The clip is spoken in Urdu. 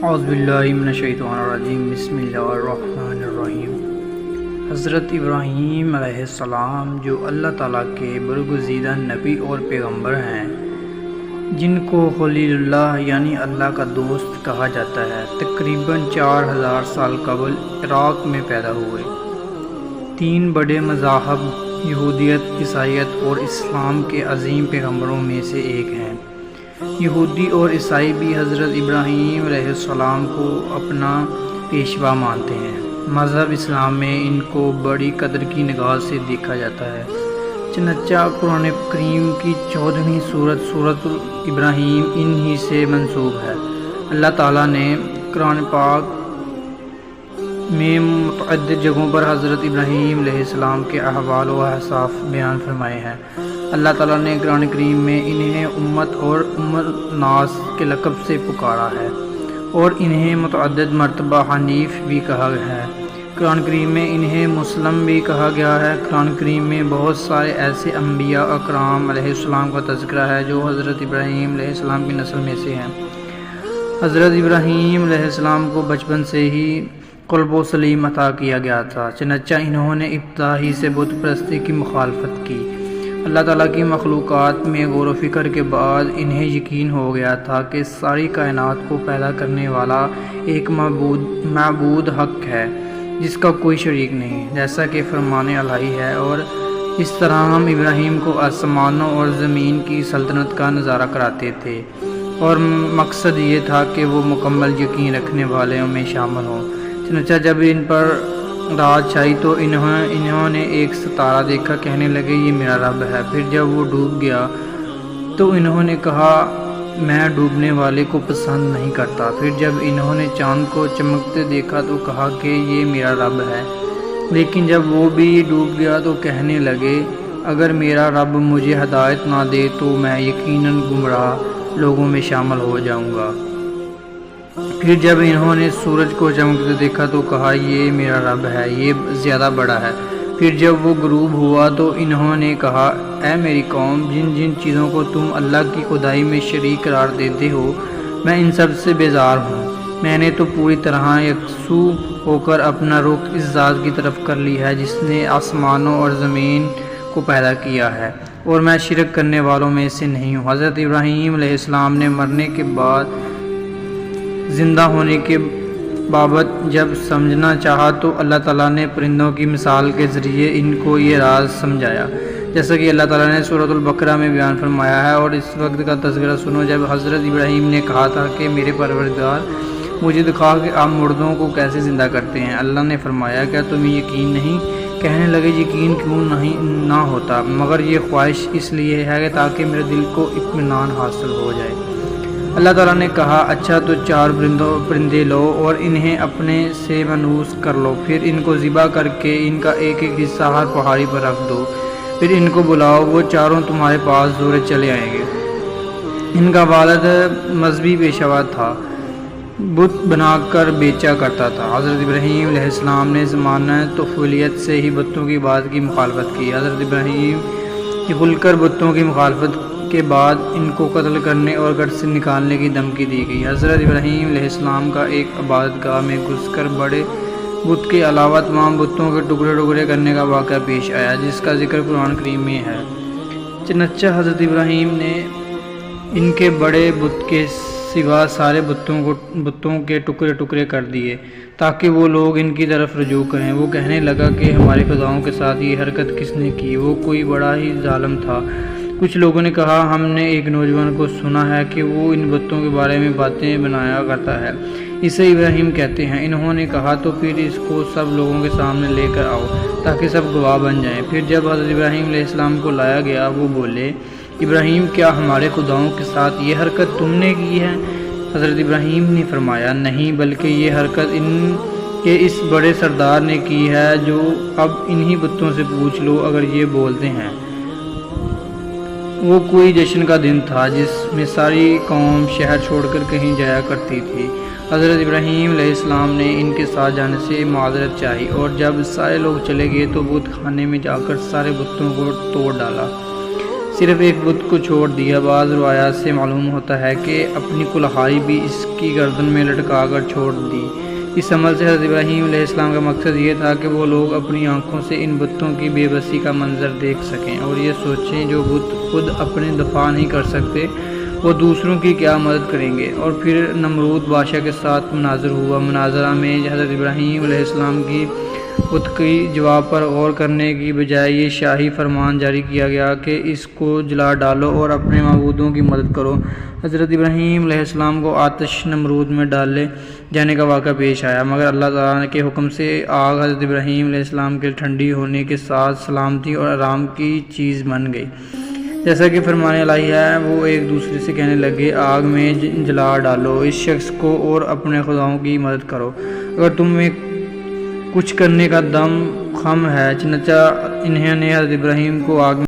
اعوذ باللہ من الشیطان الرجیم بسم اللہ الرحمن الرحیم۔ حضرت ابراہیم علیہ السلام جو اللہ تعالیٰ کے برگزیدہ نبی اور پیغمبر ہیں، جن کو خلیل اللہ یعنی اللہ کا دوست کہا جاتا ہے، تقریباً 4000 سال قبل عراق میں پیدا ہوئے۔ 3 بڑے مذاہب یہودیت، عیسائیت اور اسلام کے عظیم پیغمبروں میں سے ایک ہیں۔ یہودی اور عیسائی بھی حضرت ابراہیم علیہ السلام کو اپنا پیشوا مانتے ہیں۔ مذہب اسلام میں ان کو بڑی قدر کی نگاہ سے دیکھا جاتا ہے، چنانچہ قرآن کریم کی 14ویں سورۃ ابراہیم انہی سے منسوب ہے۔ اللہ تعالیٰ نے قرآن پاک میں متعدد جگہوں پر حضرت ابراہیم علیہ السلام کے احوال و اوصاف بیان فرمائے ہیں۔ اللہ تعالیٰ نے قرآن کریم میں انہیں امت اور الناس کے لقب سے پکارا ہے اور انہیں متعدد مرتبہ حنیف بھی کہا ہے۔ قرآن کریم میں انہیں مسلم بھی کہا گیا ہے۔ قرآن کریم میں بہت سارے ایسے انبیاء اکرام علیہ السلام کا تذکرہ ہے جو حضرت ابراہیم علیہ السلام کی نسل میں سے ہیں۔ حضرت ابراہیم علیہ السلام کو بچپن سے ہی قلب و سلیم عطا کیا گیا تھا، چنانچہ انہوں نے ابتدا ہی سے بت پرستی کی مخالفت کی۔ اللہ تعالیٰ کی مخلوقات میں غور و فکر کے بعد انہیں یقین ہو گیا تھا کہ ساری کائنات کو پیدا کرنے والا ایک معبود حق ہے جس کا کوئی شریک نہیں، جیسا کہ فرمان الہی ہے، اور اس طرح ہم ابراہیم کو آسمانوں اور زمین کی سلطنت کا نظارہ کراتے تھے، اور مقصد یہ تھا کہ وہ مکمل یقین رکھنے والوں میں شامل ہوں۔ چنانچہ جب ان پر رات چھائی تو انہوں نے ایک ستارہ دیکھا، کہنے لگے یہ میرا رب ہے۔ پھر جب وہ ڈوب گیا تو انہوں نے کہا میں ڈوبنے والے کو پسند نہیں کرتا۔ پھر جب انہوں نے چاند کو چمکتے دیکھا تو کہا کہ یہ میرا رب ہے۔ لیکن جب وہ بھی ڈوب گیا تو کہنے لگے اگر میرا رب مجھے ہدایت نہ دے تو میں یقیناً گمراہ لوگوں میں شامل ہو جاؤں گا۔ پھر جب انہوں نے سورج کو چمکتے دیکھا تو کہا یہ میرا رب ہے، یہ زیادہ بڑا ہے۔ پھر جب وہ غروب ہوا تو انہوں نے کہا اے میری قوم، جن جن چیزوں کو تم اللہ کی خدائی میں شریک قرار دیتے ہو میں ان سب سے بیزار ہوں۔ میں نے تو پوری طرح یکسو ہو کر اپنا رخ اس ذات کی طرف کر لی ہے جس نے آسمانوں اور زمین کو پیدا کیا ہے، اور میں شرک کرنے والوں میں سے نہیں ہوں۔ حضرت ابراہیم علیہ السلام نے مرنے کے بعد زندہ ہونے کے بابت جب سمجھنا چاہا تو اللہ تعالیٰ نے پرندوں کی مثال کے ذریعے ان کو یہ راز سمجھایا، جیسا کہ اللہ تعالیٰ نے سورۃ البقرہ میں بیان فرمایا ہے۔ اور اس وقت کا تذکرہ سنو جب حضرت ابراہیم نے کہا تھا کہ میرے پروردگار مجھے دکھا کہ آپ مردوں کو کیسے زندہ کرتے ہیں۔ اللہ نے فرمایا کیا تمہیں یقین نہیں؟ کہنے لگے یقین کیوں نہ ہوتا، مگر یہ خواہش اس لیے ہے کہ تاکہ میرے دل کو اطمینان حاصل ہو جائے۔ اللہ تعالیٰ نے کہا اچھا تو 4 پرندے لو اور انہیں اپنے سے منوس کر لو، پھر ان کو ذبح کر کے ان کا ایک ایک حصہ ہر پہاڑی پر رکھ دو، پھر ان کو بلاؤ، وہ چاروں تمہارے پاس دورے چلے آئیں گے۔ ان کا والد مذہبی پیشوا تھا، بت بنا کر بیچا کرتا تھا۔ حضرت ابراہیم علیہ السلام نے زمانہ طفولیت سے ہی بتوں کی بات کی مخالفت کی۔ حضرت ابراہیم کی کھل کر بتوں کی مخالفت کے بعد ان کو قتل کرنے اور گھر سے نکالنے کی دھمکی دی گئی۔ حضرت ابراہیم علیہ السلام کا ایک عبادت گاہ میں گھس کر بڑے بت کے علاوہ تمام بتوں کے ٹکڑے ٹکڑے کرنے کا واقعہ پیش آیا، جس کا ذکر قرآن کریم میں ہے۔ چنانچہ حضرت ابراہیم نے ان کے بڑے بت کے سوا سارے بتوں کے ٹکڑے ٹکڑے کر دیے تاکہ وہ لوگ ان کی طرف رجوع کریں۔ وہ کہنے لگا کہ ہمارے خداؤں کے ساتھ یہ حرکت کس نے کی، وہ کوئی بڑا ہی ظالم تھا۔ کچھ لوگوں نے کہا ہم نے ایک نوجوان کو سنا ہے کہ وہ ان بتوں کے بارے میں باتیں بنایا کرتا ہے، اسے ابراہیم کہتے ہیں۔ انہوں نے کہا تو پھر اس کو سب لوگوں کے سامنے لے کر آؤ تاکہ سب گواہ بن جائیں۔ پھر جب حضرت ابراہیم علیہ السلام کو لایا گیا وہ بولے ابراہیم کیا ہمارے خداؤں کے ساتھ یہ حرکت تم نے کی ہے؟ حضرت ابراہیم نے فرمایا نہیں، بلکہ یہ حرکت ان کے اس بڑے سردار نے کی ہے جو اب انہی بتوں سے پوچھ لو اگر یہ بولتے ہیں۔ وہ کوئی جشن کا دن تھا جس میں ساری قوم شہر چھوڑ کر کہیں جایا کرتی تھی۔ حضرت ابراہیم علیہ السلام نے ان کے ساتھ جانے سے معذرت چاہی، اور جب سارے لوگ چلے گئے تو بت خانے میں جا کر سارے بتوں کو توڑ ڈالا، صرف ایک بت کو چھوڑ دیا۔ بعض روایات سے معلوم ہوتا ہے کہ اپنی کلہاڑی بھی اس کی گردن میں لٹکا کر چھوڑ دی۔ اس عمل سے حضرت ابراہیم علیہ السلام کا مقصد یہ تھا کہ وہ لوگ اپنی آنکھوں سے ان بتوں کی بے بسی کا منظر دیکھ سکیں اور یہ سوچیں جو بت خود اپنے دفاع نہیں کر سکتے وہ دوسروں کی کیا مدد کریں گے۔ اور پھر نمرود بادشاہ کے ساتھ مناظر ہوا۔ مناظرہ میں حضرت ابراہیم علیہ السلام کی بت کے جواب پر غور کرنے کی بجائے یہ شاہی فرمان جاری کیا گیا کہ اس کو جلا ڈالو اور اپنے معبودوں کی مدد کرو۔ حضرت ابراہیم علیہ السلام کو آتش نمرود میں ڈالے جانے کا واقعہ پیش آیا، مگر اللہ تعالیٰ کے حکم سے آگ حضرت ابراہیم علیہ السلام کے ٹھنڈی ہونے کے ساتھ سلامتی اور آرام کی چیز بن گئی۔ جیسا کہ فرمان الہی ہے، وہ ایک دوسرے سے کہنے لگے، آگ میں جلا ڈالو اس شخص کو اور اپنے خداؤں کی مدد کرو اگر تم میں کچھ کرنے کا دم خم ہے۔ چنانچہ انہوں نے حضرت ابراہیم کو آگ